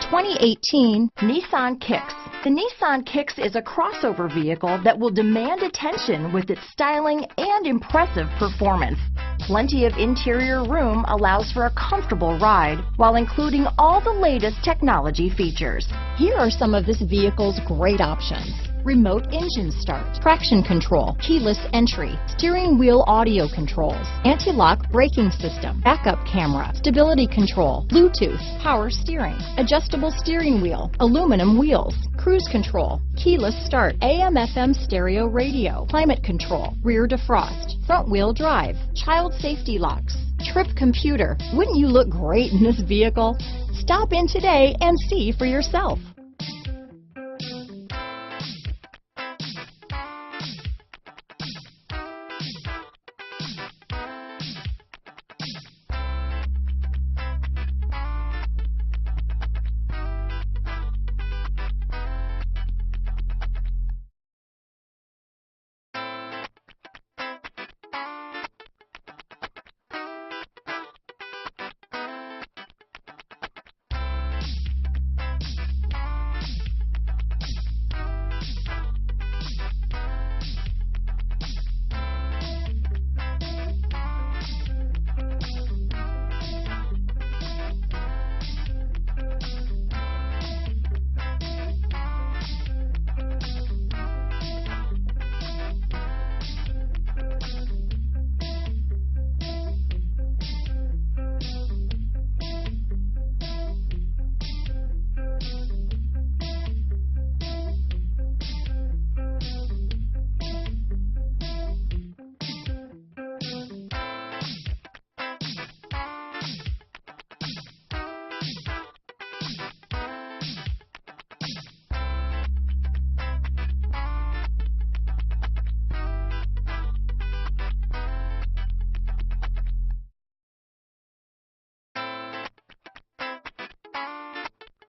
2018 Nissan Kicks. The Nissan Kicks is a crossover vehicle that will demand attention with its styling and impressive performance. Plenty of interior room allows for a comfortable ride while including all the latest technology features. Here are some of this vehicle's great options: remote engine start, traction control, keyless entry, steering wheel audio controls, anti-lock braking system, backup camera, stability control, Bluetooth, power steering, adjustable steering wheel, aluminum wheels, cruise control, keyless start, AM/FM stereo radio, climate control, rear defrost, front wheel drive, child safety locks, trip computer. Wouldn't you look great in this vehicle? Stop in today and see for yourself.